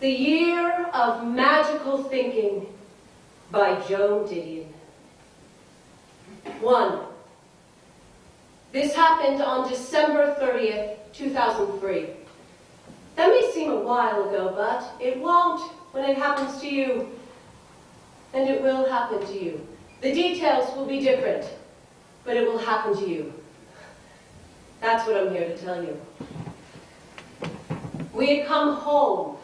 The Year of Magical Thinking by Joan Didion. 1. This happened on December 30th, 2003. That may seem a while ago, but it won't when it happens to you. And it will happen to you. The details will be different, but it will happen to you. That's what I'm here to tell you. We had come home.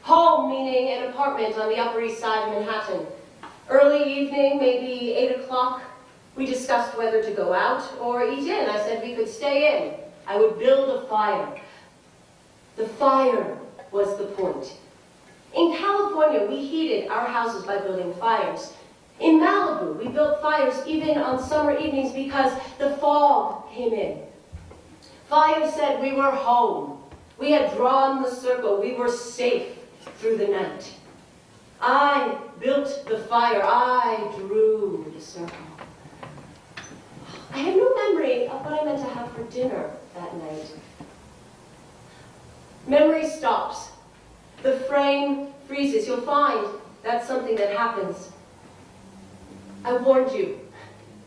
Home meaning an apartment on the Upper East Side of Manhattan. Early evening, maybe 8 o'clock, we discussed whether to go out or eat in. I said we could stay in. I would build a fire. The fire was the point. In California, we heated our houses by building fires. In Malibu, we built fires even on summer evenings because the fog came in. Fire said we were home. We had drawn the circle. We were safe through the night. I built the fire. I drew the circle. I have no memory of what I meant to have for dinner that night. Memory stops. The frame freezes. You'll find that's something that happens. I warned you.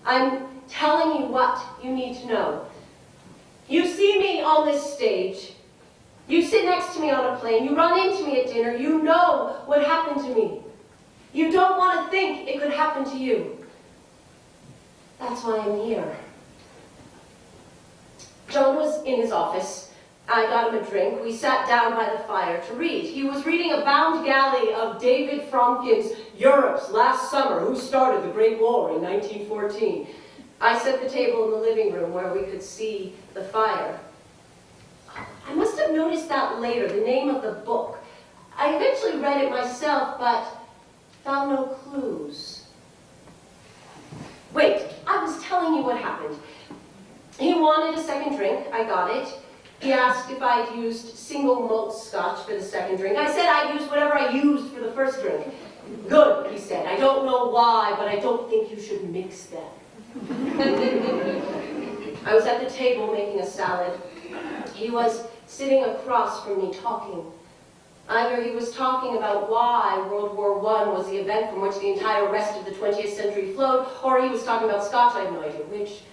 I'm telling you what you need to know. You see me on this stage. You sit next to me on a plane. You run into me at dinner. You know what happened to me. You don't want to think it could happen to you. That's why I'm here. John was in his office. I got him a drink. We sat down by the fire to read. He was reading a bound galley of David Fromkin's Europe's Last Summer, Who Started the Great War in 1914. I set the table in the living room where we could see the fire. I must have noticed that later, the name of the book. I eventually read it myself, but found no clues. Wait, I was telling you what happened. He wanted a second drink. I got it. He asked if I'd used single malt scotch for the second drink. I said I'd used whatever I used for the first drink. Good, he said. I don't know why, but I don't think you should mix them. I was at the table making a salad. He was sitting across from me talking. Either he was talking about why World War I was the event from which the entire rest of the 20th century flowed, or he was talking about scotch. I have no idea which.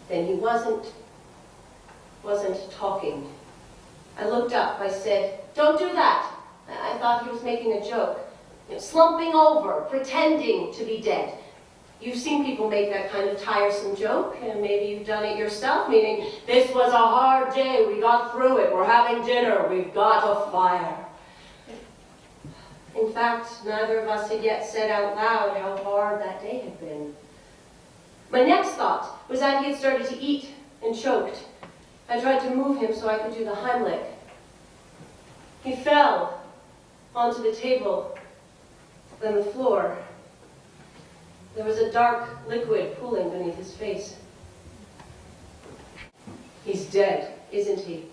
Then he wasn't talking. I looked up. I said, "Don't do that." I thought he was making a joke. Slumping over, pretending to be dead. You've seen people make that kind of tiresome joke, and maybe you've done it yourself, meaning, this was a hard day, we got through it, we're having dinner, we've got a fire. In fact, neither of us had yet said out loud how hard that day had been. My next thought was that he had started to eat and choked. I tried to move him so I could do the Heimlich. He fell onto the table, then the floor. There was a dark liquid pooling beneath his face. He's dead, isn't he?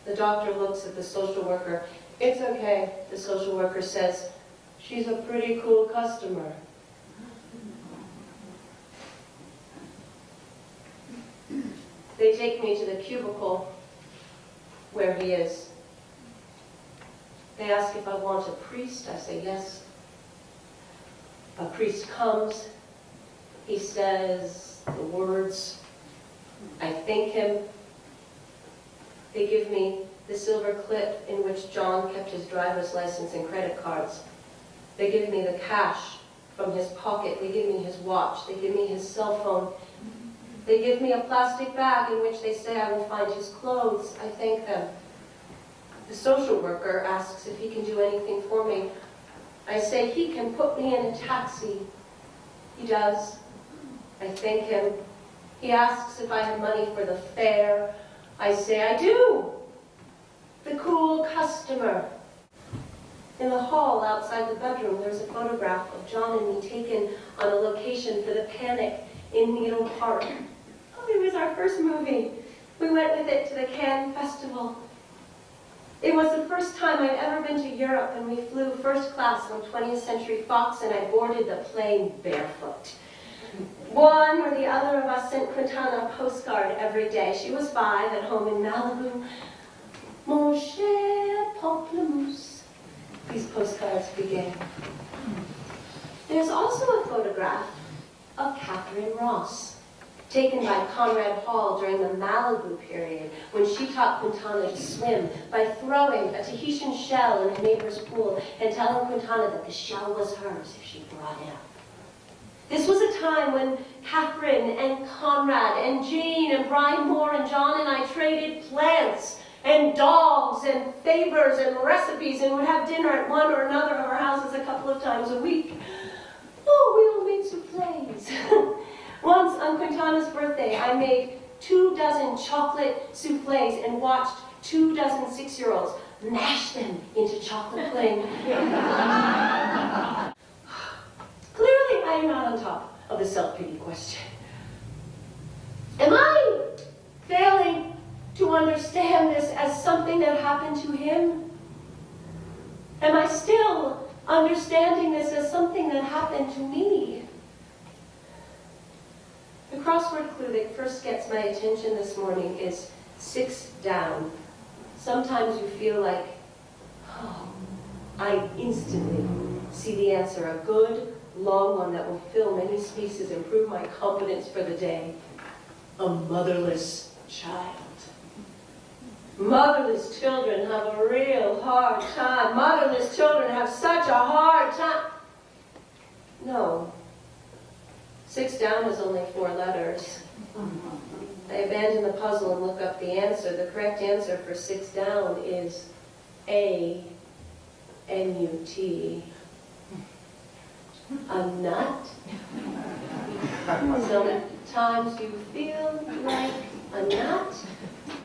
The doctor looks at the social worker. It's okay, the social worker says. She's a pretty cool customer. They take me to the cubicle where he is. They ask if I want a priest. I say yes. A priest comes. He says the words. I thank him. They give me the silver clip in which John kept his driver's license and credit cards. They give me the cash from his pocket. They give me his watch. They give me his cell phone. They give me a plastic bag in which they say I will find his clothes. I thank them. The social worker asks if he can do anything for me. I say he can put me in a taxi. He does. I thank him. He asks if I have money for the fare. I say I do. The cool customer. In the hall outside the bedroom, there's a photograph of John and me taken on a location for The Panic in Needle Park. Oh, it was our first movie. We went with it to the Cannes Festival. It was the first time I'd ever been to Europe, and we flew first class on 20th Century Fox, and I boarded the plane barefoot. One or the other of us sent Quintana a postcard every day. She was 5 at home in Malibu. Mon Mon cher Pamplemousse, these postcards began. There's also a photograph of Catherine Ross, taken by Conrad Hall during the Malibu period, when she taught Quintana to swim by throwing a Tahitian shell in a neighbor's pool and telling Quintana that the shell was hers if she brought it up. This was a time when Catherine and Conrad and Jane and Brian Moore and John and I traded plants and dogs and favors and recipes and would have dinner at one or another of our houses a couple of times a week. Oh, we all made souffles. Once on Quintana's birthday, I made 24 chocolate souffles and watched 24 6-year-olds mash them into chocolate pudding. Clearly, I am not on top of the self-pity question. Am I failing to understand this as something that happened to him? Am I still understanding this as something that happened to me? The crossword clue that first gets my attention this morning is 6 down. Sometimes you feel like, oh, I instantly see the answer, a good, long one that will fill many spaces and prove my competence for the day. A motherless child. Motherless children have a real hard time. Motherless children have such a hard time. No. 6 down is only 4 letters. I abandon the puzzle and look up the answer. The correct answer for 6 down is A-N-U-T. A nut? Sometimes you feel like a nut.